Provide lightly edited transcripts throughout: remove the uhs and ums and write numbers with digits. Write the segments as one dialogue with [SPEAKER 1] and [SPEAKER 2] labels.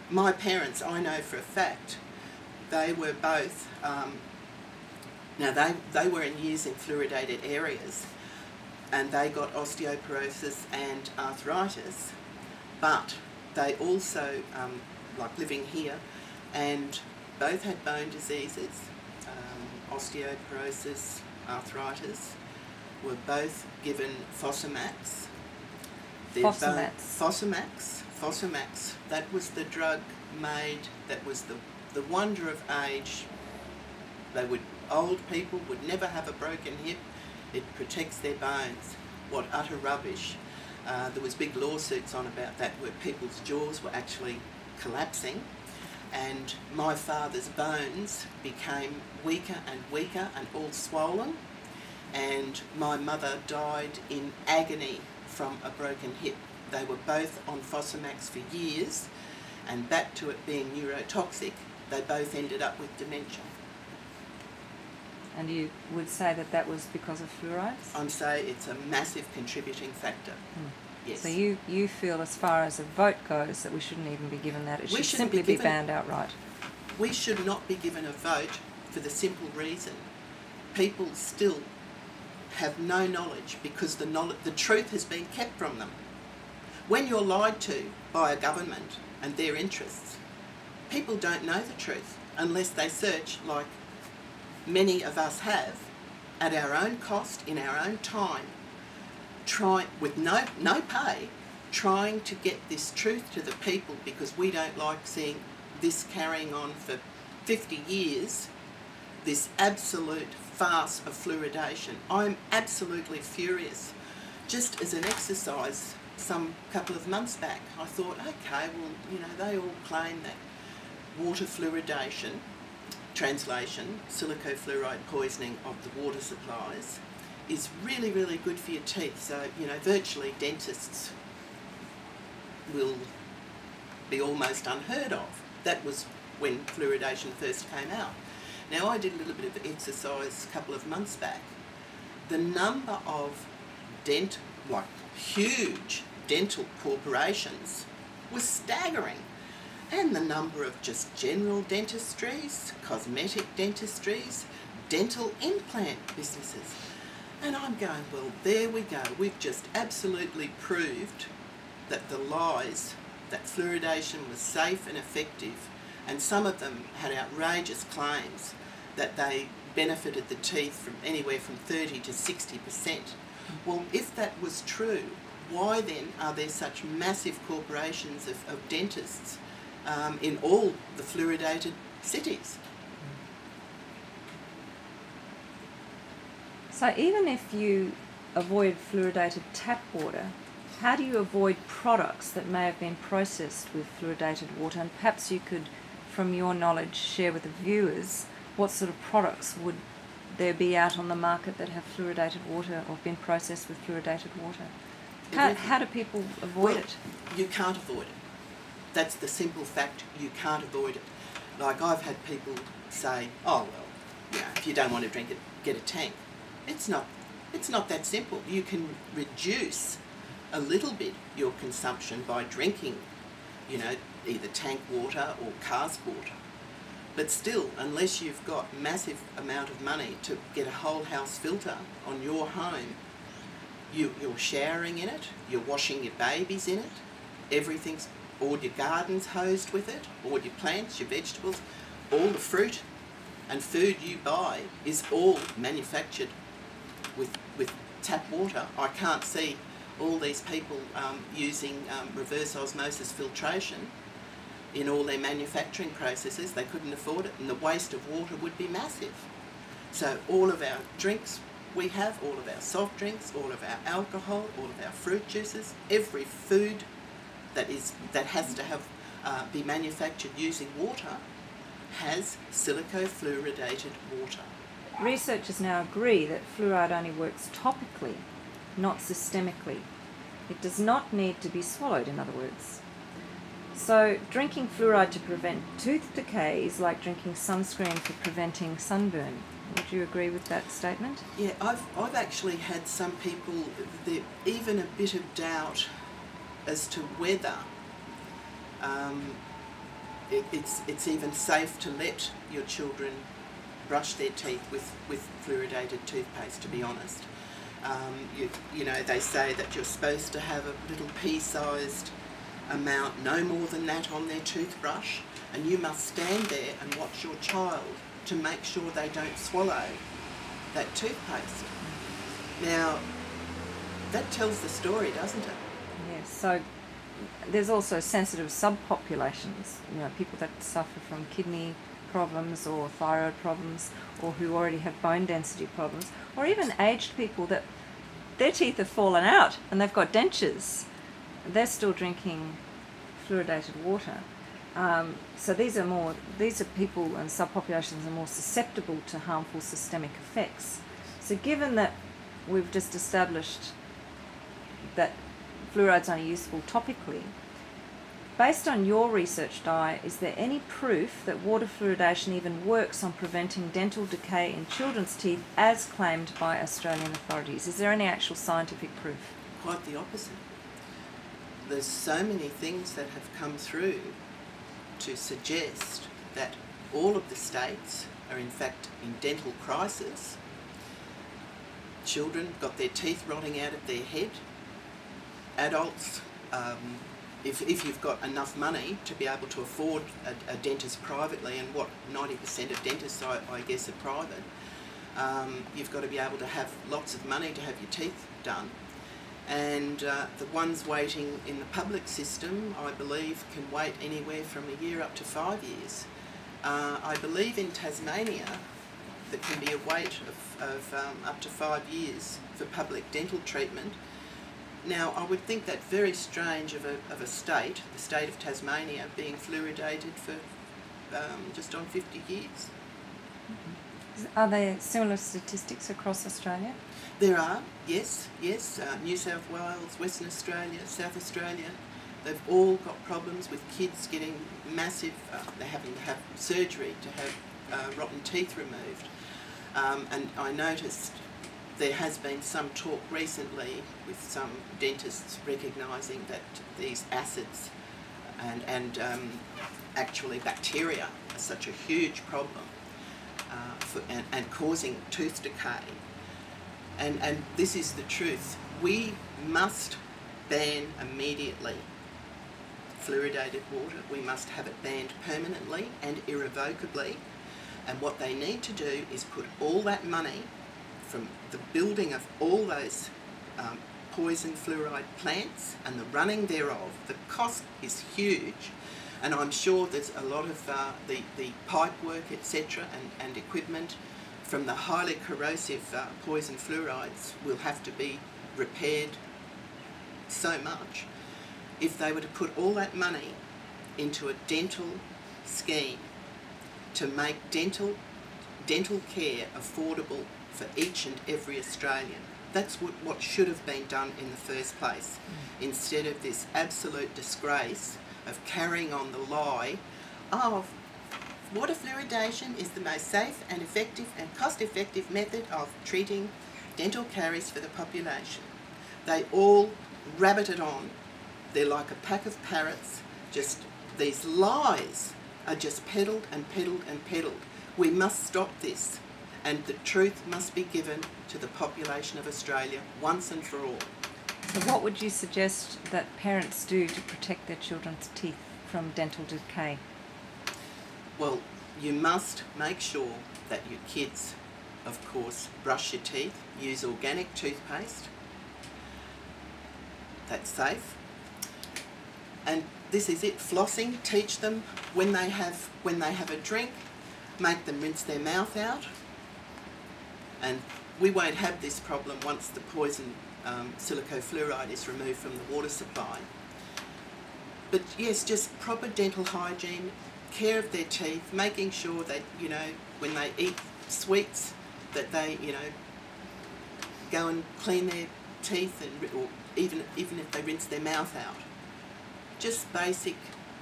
[SPEAKER 1] my parents, I know for a fact, they were both, now they were in years in fluoridated areas, and they got osteoporosis and arthritis, but they also, like living here, and both had bone diseases, osteoporosis, arthritis, were both given Fosamax. Fosamax, that was the drug made, that was the wonder of age. Old people would never have a broken hip. It protects their bones. What utter rubbish. There was big lawsuits on about that where people's jaws were actually collapsing, and my father's bones became weaker and weaker and all swollen, and my mother died in agony from a broken hip. They were both on Fosamax for years, and back to it being neurotoxic, they both ended up with dementia.
[SPEAKER 2] And you would say that that was because of fluorides?
[SPEAKER 1] I'm saying it's a massive contributing factor. Yes.
[SPEAKER 2] So you feel, as far as a vote goes, that we shouldn't even be given that. It should simply be banned outright.
[SPEAKER 1] We should not be given a vote for the simple reason people still have no knowledge, because the truth has been kept from them. When you're lied to by a government and their interests, people don't know the truth unless they search, like many of us have, at our own cost, in our own time, with no pay, trying to get this truth to the people, because we don't like seeing this carrying on for 50 years, this absolute farce of fluoridation. I'm absolutely furious. Just as an exercise, some couple of months back, I thought, okay, well, you know, they all claim that water fluoridation, translation, silicofluoride poisoning of the water supplies, is really, really good for your teeth. So, you know, virtually dentists will be almost unheard of. That was when fluoridation first came out. Now, I did a little bit of exercise a couple of months back. The number of huge dental corporations was staggering. And the number of just general dentistries, cosmetic dentistries, dental implant businesses. And I'm going, well, there we go. We've just absolutely proved that the lies, that fluoridation was safe and effective, and some of them had outrageous claims that they benefited the teeth from anywhere from 30 to 60%. Well, if that was true, why then are there such massive corporations of dentists in all the fluoridated cities?
[SPEAKER 2] So even if you avoid fluoridated tap water, how do you avoid products that may have been processed with fluoridated water? And perhaps you could, from your knowledge, share with the viewers what sort of products would there be out on the market that have fluoridated water or been processed with fluoridated water? How do people avoid it?
[SPEAKER 1] You can't avoid it. That's the simple fact. You can't avoid it. Like, I've had people say, oh, well, you know, if you don't want to drink it, get a tank. It's not that simple. You can reduce a little bit your consumption by drinking, you know, either tank water or cask water. But still, unless you've got massive amount of money to get a whole house filter on your home, you're showering in it, you're washing your babies in it, all your gardens hosed with it, all your plants, your vegetables, all the fruit and food you buy is all manufactured with tap water. I can't see all these people using reverse osmosis filtration in all their manufacturing processes. They couldn't afford it, and the waste of water would be massive. So all of our drinks we have, all of our soft drinks, all of our alcohol, all of our fruit juices, every food that has to have be manufactured using water has silicofluoridated water.
[SPEAKER 2] Researchers now agree that fluoride only works topically, not systemically. It does not need to be swallowed, in other words. So drinking fluoride to prevent tooth decay is like drinking sunscreen for preventing sunburn. Would you agree with that statement?
[SPEAKER 1] Yeah, I've actually had some people, even a bit of doubt as to whether it's even safe to let your children brush their teeth with fluoridated toothpaste, to be honest. You know, they say that you're supposed to have a little pea-sized amount, no more than that, on their toothbrush, and you must stand there and watch your child to make sure they don't swallow that toothpaste. Now, that tells the story, doesn't it?
[SPEAKER 2] Yes, so there's also sensitive subpopulations, you know, people that suffer from kidney problems or thyroid problems, or who already have bone density problems, or even aged people that their teeth have fallen out and they've got dentures. They're still drinking fluoridated water. So these are people and subpopulations are more susceptible to harmful systemic effects. So given that we've just established that fluoride's only useful topically, based on your research, Di, is there any proof that water fluoridation even works on preventing dental decay in children's teeth as claimed by Australian authorities? Is there any actual scientific proof?
[SPEAKER 1] Quite the opposite. There's so many things that have come through to suggest that all of the states are in fact in dental crisis. Children got their teeth rotting out of their head. Adults, if you've got enough money to be able to afford a dentist privately, and what 90% of dentists I guess are private, you've got to be able to have lots of money to have your teeth done. And the ones waiting in the public system, I believe, can wait anywhere from a year up to 5 years. I believe in Tasmania there can be a wait of up to 5 years for public dental treatment. Now, I would think that very strange of a state, the state of Tasmania, being fluoridated for just on 50 years.
[SPEAKER 2] Are there similar statistics across Australia?
[SPEAKER 1] There are, yes. New South Wales, Western Australia, South Australia, they've all got problems with kids getting massive, they're having to have surgery to have rotten teeth removed. And I noticed there has been some talk recently with some dentists recognising that these acids and actually bacteria are such a huge problem and causing tooth decay. And this is the truth. We must ban immediately fluoridated water. We must have it banned permanently and irrevocably. And what they need to do is put all that money from the building of all those poison fluoride plants and the running thereof. The cost is huge, and I'm sure there's a lot of the pipe work, etc., and equipment from the highly corrosive poison fluorides will have to be repaired so much. If they were to put all that money into a dental scheme to make dental care affordable for each and every Australian, that's what should have been done in the first place, instead of this absolute disgrace of carrying on the lie of water fluoridation is the most safe and effective and cost-effective method of treating dental caries for the population. They all rabbit it on. They're like a pack of parrots. Just these lies are just peddled and peddled and peddled. We must stop this, and the truth must be given to the population of Australia once and for all.
[SPEAKER 2] So what would you suggest that parents do to protect their children's teeth from dental decay?
[SPEAKER 1] Well, you must make sure that your kids, of course, brush your teeth, use organic toothpaste. That's safe. And this is it, flossing. Teach them when they have a drink, make them rinse their mouth out. And we won't have this problem once the poison silicofluoride is removed from the water supply. But yes, just proper dental hygiene, care of their teeth, making sure that, you know, when they eat sweets, that they, you know, go and clean their teeth, and or even if they rinse their mouth out. Just basic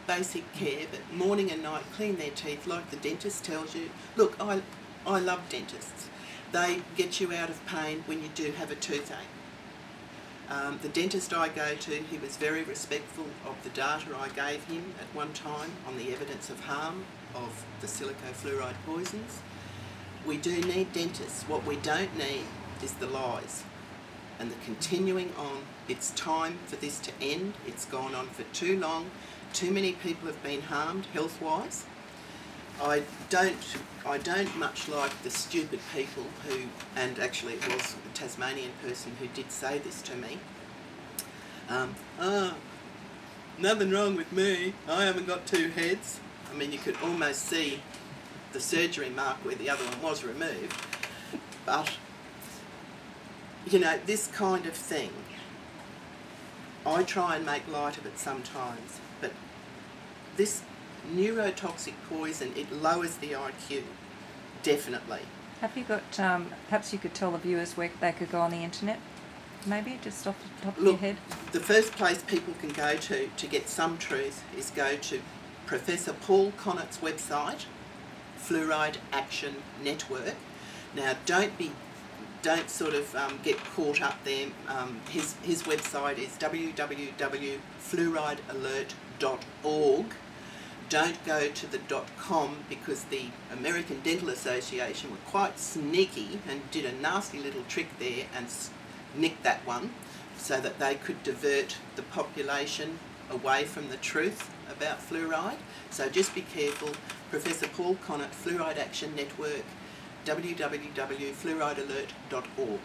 [SPEAKER 1] care, but morning and night clean their teeth like the dentist tells you. Look, I love dentists. They get you out of pain when you do have a toothache. The dentist I go to, he was very respectful of the data I gave him at one time on the evidence of harm of the silicofluoride poisons. We do need dentists. What we don't need is the lies and the continuing on. It's time for this to end. It's gone on for too long. Too many people have been harmed health-wise. I don't much like the stupid people who, and actually it was a Tasmanian person who did say this to me, nothing wrong with me, I haven't got two heads. I mean, you could almost see the surgery mark where the other one was removed. But, you know, this kind of thing, I try and make light of it sometimes, but this neurotoxic poison, it lowers the IQ, definitely.
[SPEAKER 2] Have you got, perhaps you could tell the viewers where they could go on the internet, maybe, just off the top of your head?
[SPEAKER 1] The first place people can go to get some truth is go to Professor Paul Connett's website, Fluoride Action Network. Now, don't sort of get caught up there. His website is www.fluoridealert.org. Don't go to the .com, because the American Dental Association were quite sneaky and did a nasty little trick there and nicked that one so that they could divert the population away from the truth about fluoride. So just be careful. Professor Paul Connett, Fluoride Action Network, www.fluoridealert.org.